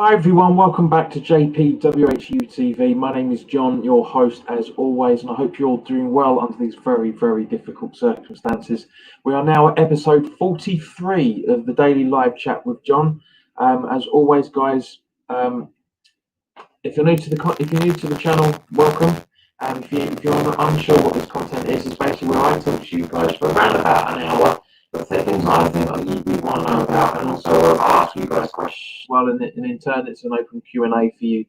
Hi everyone, welcome back to WHU TV. My name is John, your host as always, and I hope you're all doing well under these very, very difficult circumstances. We are now at episode 43 of the daily live chat with John. As always, guys, if you're new to the channel, welcome. If you're unsure what this content is, it's basically where I talk to you guys for around about an hour. But things I think that you want to know about, and also I'll ask you guys questions. Well, and in turn, it's an open Q&A for you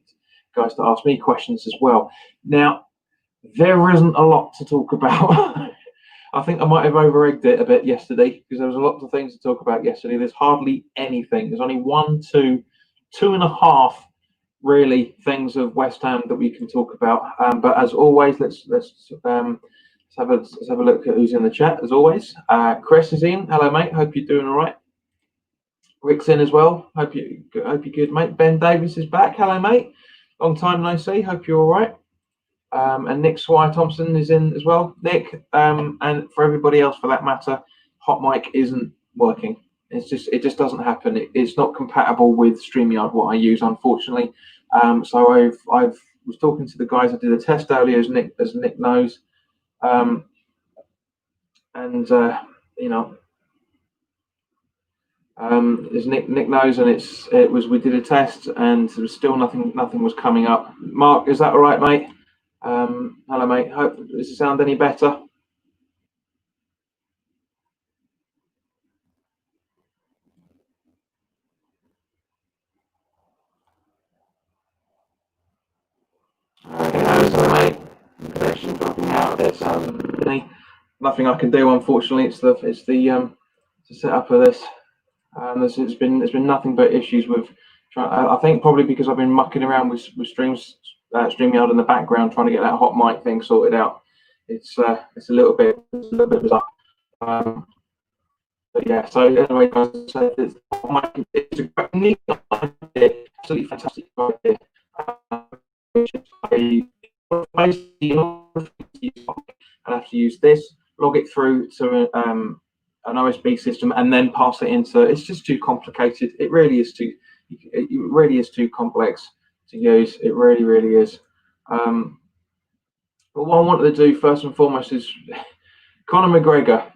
guys to ask me questions as well. Now, there isn't a lot to talk about. I think I might have over-egged it a bit yesterday because there was a lot of things to talk about yesterday. There's hardly anything. There's only two and a half really things of West Ham that we can talk about. But as always, let's have a look at who's in the chat. As always, Chris is in. Hello, mate. Hope you're doing all right. Rick's in as well. Hope you're good, mate. Ben Davis is back. Hello, mate. Long time no see. Hope you're all right. And Nick Swire Thompson is in as well. Nick, and for everybody else for that matter, Hot Mic isn't working. It just doesn't happen. It's not compatible with StreamYard, what I use, unfortunately. So I was talking to the guys. I did a test earlier, as Nick knows. As Nick knows, and we did a test, and there was still nothing was coming up. Mark, is that all right, mate? Hello, mate. Does it sound any better? Okay, so mate, the connection dropping out. There's nothing I can do, unfortunately. It's the setup of this. It's been nothing but issues with. I think probably because I've been mucking around with StreamYard in the background trying to get that Hot Mic thing sorted out. It's a little bit bizarre. But yeah, so anyway, guys, it's a neat idea, absolutely fantastic idea. Basically, I have to use this, log it through to an OSB system, and then pass it into. It's just too complicated. It really is too complex to use. It really is. But what I wanted to do first and foremost is Conor McGregor.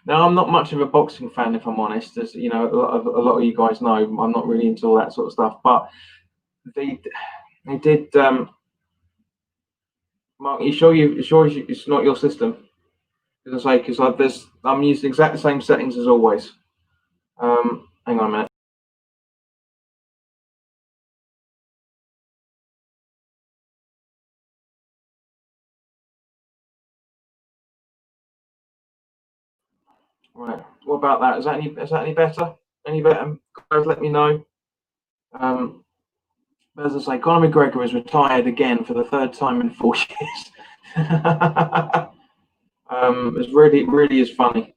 Now, I'm not much of a boxing fan, if I'm honest. As you know, a lot of you guys know, I'm not really into all that sort of stuff. But they did. Mark, you sure it's not your system? As I say, because I'm using exact same settings as always. Hang on a minute. Right. What about that? Is that any better? Any better? Guys, let me know. As I say, Conor McGregor has retired again for the third time in 4 years. It really is funny.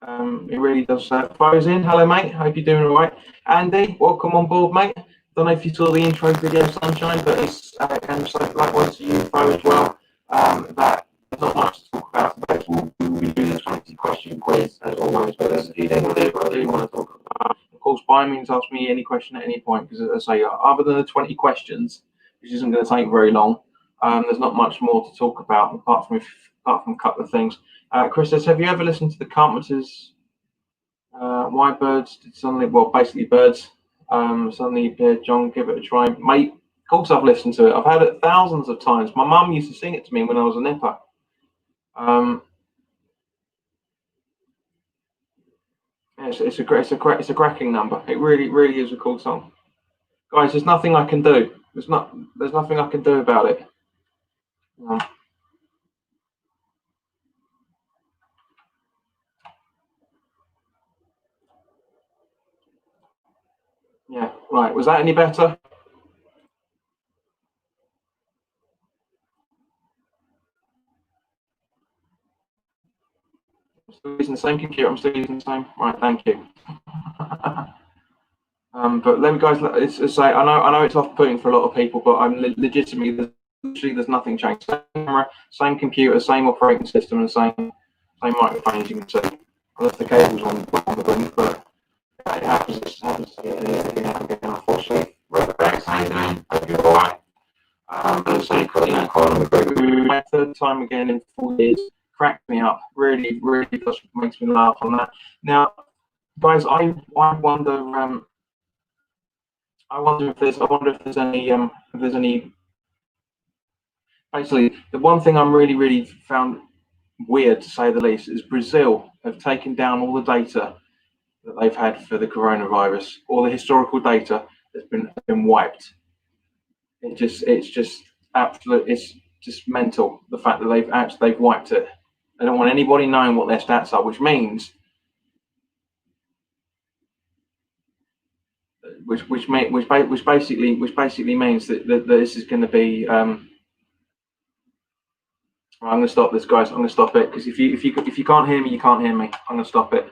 It really does. Fo's in. Hello, mate. Hope you're doing all right. Andy, welcome on board, mate. Don't know if you saw the intro video, Sunshine, but it's and so likewise to you, Fo, as well. That there's not much to talk about, but we'll be doing a 20-question quiz as always. But there's a few things I do want to talk about. Of course, by all means, ask me any question at any point, because as I say, other than the 20 questions, which isn't going to take very long, there's not much more to talk about apart from a couple of things. Chris says, have you ever listened to the Carpenters? Why birds did suddenly? Well, basically birds suddenly appeared. John, give it a try, mate. Of course, I've listened to it. I've had it thousands of times. My mum used to sing it to me when I was a nipper. It's a cracking number. It really is a cool song, guys. There's nothing I can do. There's nothing I can do about it. Yeah, right. Was that any better? I'm still using the same computer. I'm still using the same. Right, thank you. But let me, guys. It's say I know it's off-putting for a lot of people, but I'm legitimately there's nothing changed. Same camera, same computer, same operating system, and same microphone, as you can see. I left the cables on the room, but it happens. third time again in 4 years. Cracked me up. Really, really does makes me laugh on that. Now, guys, I wonder I wonder if there's any. Basically, the one thing I'm really found weird, to say the least, is Brazil have taken down all the data that they've had for the coronavirus. All the historical data has been wiped. It's just absolute. It's just mental, the fact that they've wiped it. They don't want anybody knowing what their stats are, which means which basically means that this is going to be. I'm going to stop this, guys. I'm going to stop it, because if you can't hear me, you can't hear me. I'm going to stop it.